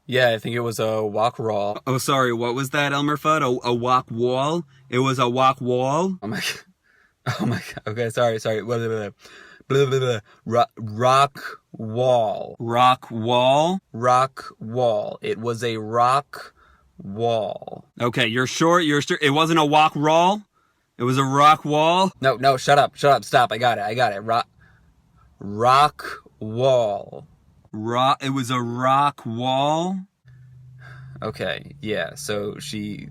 Yeah, I think it was a walk raw. Oh, sorry, what was that, Elmer Fudd? A walk wall? It was a walk wall? Oh my, oh my god. Okay, sorry. Blah, blah, blah. Blah, blah, blah. Rock wall. Rock wall? Rock wall. It was a rock wall. Okay, you're sure? It wasn't a walk roll? It was a rock wall? No, shut up, stop. I got it. Rock wall. It was a rock wall? Okay, yeah, so she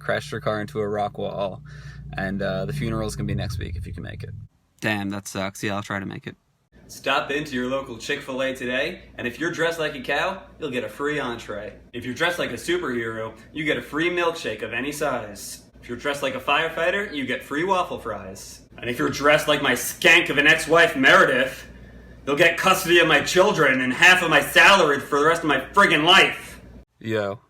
crashed her car into a rock wall, and the funeral's gonna be next week if you can make it. Damn, that sucks. Yeah, I'll try to make it. Stop into your local Chick-fil-A today, and if you're dressed like a cow, you'll get a free entree. If you're dressed like a superhero, you get a free milkshake of any size. If you're dressed like a firefighter, you get free waffle fries. And if you're dressed like my skank of an ex-wife, Meredith, you'll get custody of my children and half of my salary for the rest of my friggin' life. Yo.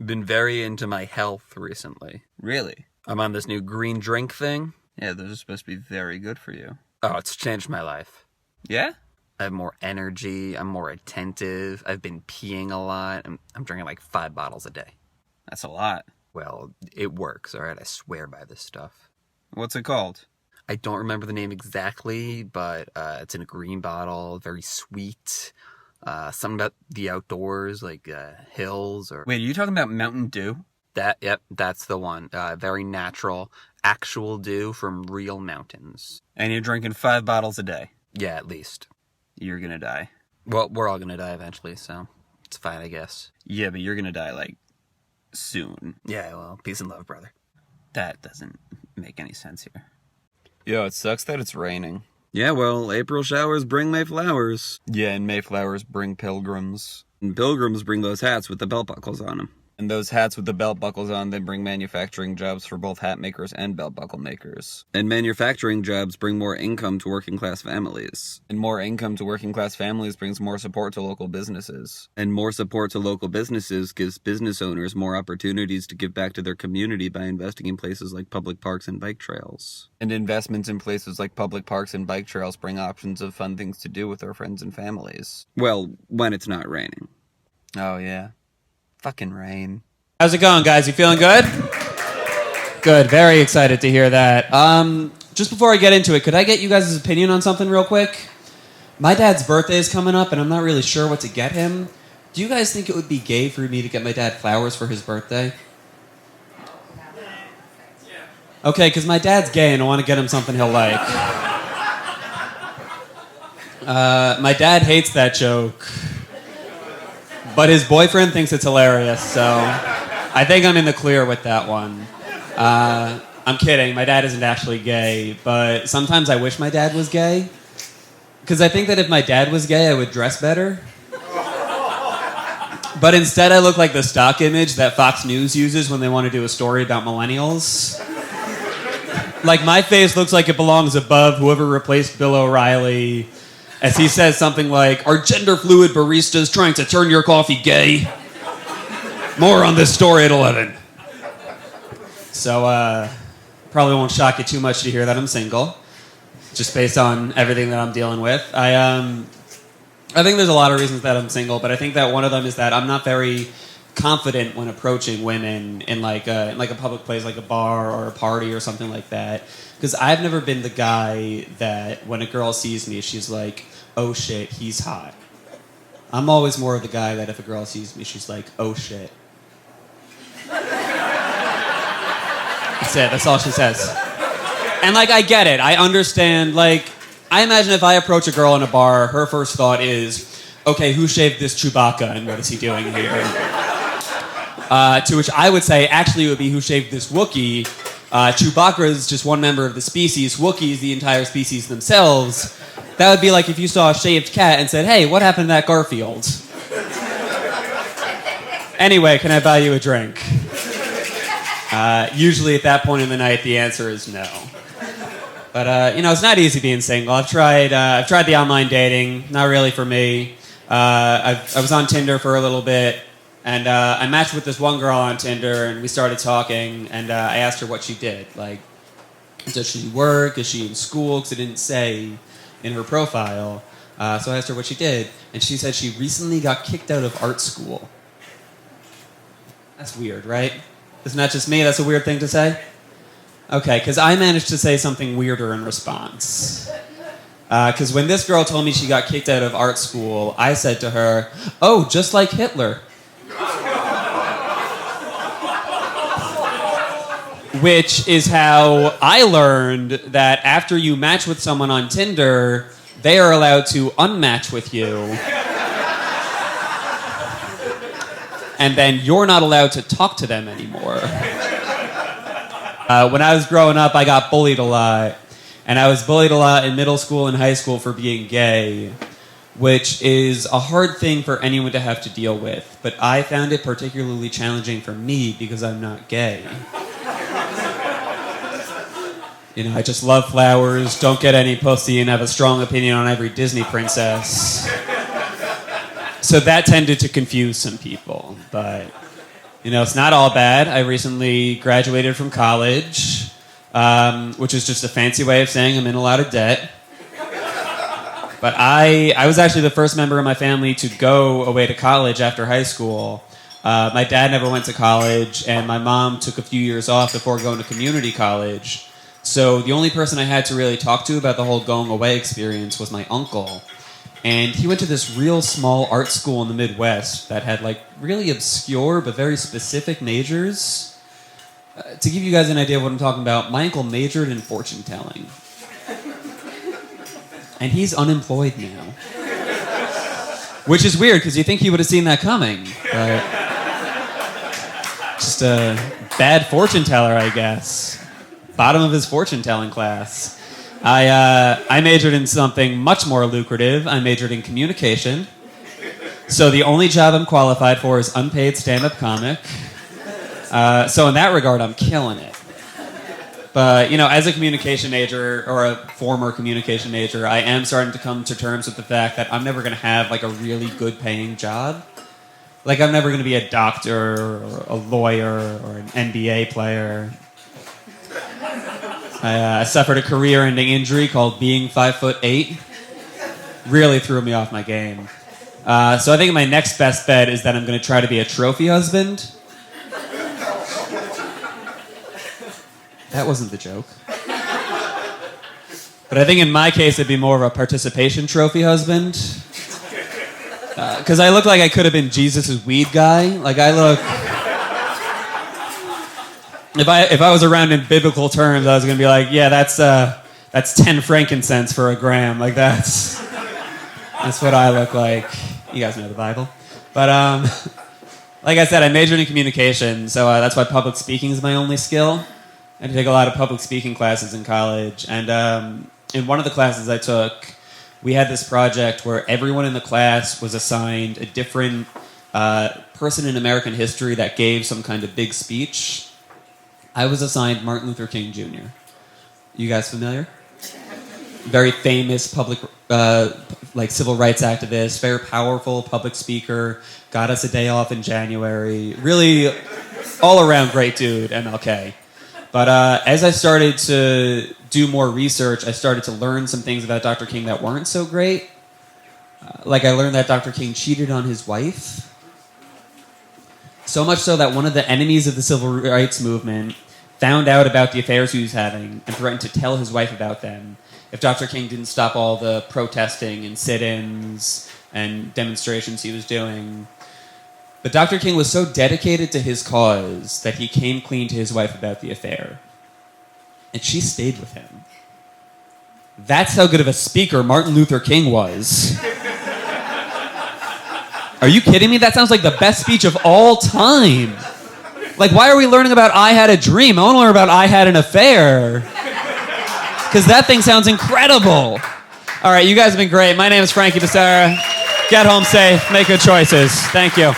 Been very into my health recently. Really? I'm on this new green drink thing. Yeah, those are supposed to be very good for you. Oh, it's changed my life. Yeah? I have more energy, I'm more attentive, I've been peeing a lot, I'm drinking like 5 bottles a day. That's a lot. Well, it works, alright? I swear by this stuff. What's it called? I don't remember the name exactly, but it's in a green bottle, very sweet. Something about the outdoors, like hills or... Wait, are you talking about Mountain Dew? Yep, that's the one. Very natural, actual dew from real mountains. And you're drinking 5 bottles a day? Yeah, at least. You're gonna die. Well, we're all gonna die eventually, so it's fine, I guess. Yeah, but you're gonna die, like, soon. Yeah, well, peace and love, brother. That doesn't make any sense here. Yo, it sucks that it's raining. Yeah, well, April showers bring May flowers. Yeah, and Mayflowers bring pilgrims. And pilgrims bring those hats with the belt buckles on them. And those hats with the belt buckles on, they bring manufacturing jobs for both hat makers and belt buckle makers. And manufacturing jobs bring more income to working class families. And more income to working class families brings more support to local businesses. And more support to local businesses gives business owners more opportunities to give back to their community by investing in places like public parks and bike trails. And investments in places like public parks and bike trails bring options of fun things to do with our friends and families. Well, when it's not raining. Oh, yeah. Fucking rain. How's it going, guys? You feeling good? Good. Very excited to hear that. Just before I get into it, could I get you guys' opinion on something real quick? My dad's birthday is coming up, and I'm not really sure what to get him. Do you guys think it would be gay for me to get my dad flowers for his birthday? Okay, because my dad's gay, and I want to get him something he'll like. My dad hates that joke. But his boyfriend thinks it's hilarious, so I think I'm in the clear with that one. I'm kidding. My dad isn't actually gay, but sometimes I wish my dad was gay. Because I think that if my dad was gay, I would dress better. But instead, I look like the stock image that Fox News uses when they want to do a story about millennials. Like, my face looks like it belongs above whoever replaced Bill O'Reilly, as he says something like, "Are gender fluid baristas trying to turn your coffee gay?" More on this story at 11. So, probably won't shock you too much to hear that I'm single, just based on everything that I'm dealing with. I think there's a lot of reasons that I'm single, but I think that one of them is that I'm not very confident when approaching women in like a public place, like a bar or a party or something like that. Because I've never been the guy that when a girl sees me, she's like, "Oh shit, he's hot." I'm always more of the guy that if a girl sees me, she's like, "Oh shit." That's it, that's all she says. And like, I get it, I understand, like, I imagine if I approach a girl in a bar, her first thought is, okay, who shaved this Chewbacca and what is he doing here? To which I would say, actually, it would be who shaved this Wookiee. Chewbacca is just one member of the species. Wookiee is the entire species themselves. That would be like if you saw a shaved cat and said, "Hey, what happened to that Garfield?" Anyway, can I buy you a drink? Usually at that point in the night, the answer is no. But, it's not easy being single. I've tried the online dating. Not really for me. I was on Tinder for a little bit. And I matched with this one girl on Tinder, and we started talking, and I asked her what she did. Like, does she work? Is she in school? Because it didn't say in her profile. So I asked her what she did, and she said she recently got kicked out of art school. That's weird, right? Isn't that just me? That's a weird thing to say? Okay, because I managed to say something weirder in response. Because when this girl told me she got kicked out of art school, I said to her, "Oh, just like Hitler." Which is how I learned that after you match with someone on Tinder, they are allowed to unmatch with you. And then you're not allowed to talk to them anymore. When I was growing up, I got bullied a lot. And I was bullied a lot in middle school and high school for being gay, which is a hard thing for anyone to have to deal with. But I found it particularly challenging for me because I'm not gay. You know, I just love flowers, don't get any pussy, and have a strong opinion on every Disney princess. So that tended to confuse some people. But, you know, it's not all bad. I recently graduated from college, which is just a fancy way of saying I'm in a lot of debt. But I was actually the first member of my family to go away to college after high school. My dad never went to college, and my mom took a few years off before going to community college. So the only person I had to really talk to about the whole going away experience was my uncle. And he went to this real small art school in the Midwest that had like really obscure but very specific majors. To give you guys an idea of what I'm talking about, my uncle majored in fortune telling. And he's unemployed now. Which is weird because you think he would have seen that coming. But just a bad fortune teller, I guess. Bottom of his fortune-telling class. I majored in something much more lucrative. I majored in communication. So the only job I'm qualified for is unpaid stand-up comic. So in that regard, I'm killing it. But, you know, as a communication major, or a former communication major, I am starting to come to terms with the fact that I'm never going to have, like, a really good-paying job. Like, I'm never going to be a doctor, or a lawyer, or an NBA player. I suffered a career-ending injury called being 5'8". Really threw me off my game. So I think my next best bet is that I'm going to try to be a trophy husband. That wasn't the joke. But I think in my case it'd be more of a participation trophy husband. Because I look like I could have been Jesus' weed guy. Like I look... If I was around in biblical terms, I was going to be like, yeah, that's 10 frankincense for a gram. Like that's what I look like. You guys know the Bible. But like I said, I majored in communication, so that's why public speaking is my only skill. I had to take a lot of public speaking classes in college. And in one of the classes I took, we had this project where everyone in the class was assigned a different person in American history that gave some kind of big speech. I was assigned Martin Luther King Jr. You guys familiar? Very famous public, civil rights activist, very powerful public speaker, got us a day off in January. Really, all around great dude, MLK. But as I started to do more research, I started to learn some things about Dr. King that weren't so great. Like I learned that Dr. King cheated on his wife. So much so that one of the enemies of the civil rights movement found out about the affairs he was having and threatened to tell his wife about them if Dr. King didn't stop all the protesting and sit-ins and demonstrations he was doing. But Dr. King was so dedicated to his cause that he came clean to his wife about the affair. And she stayed with him. That's how good of a speaker Martin Luther King was. Are you kidding me? That sounds like the best speech of all time. Like, why are we learning about I Had a Dream? I want to learn about I Had an Affair. Because that thing sounds incredible. All right, you guys have been great. My name is Frankie Becerra. Get home safe. Make good choices. Thank you.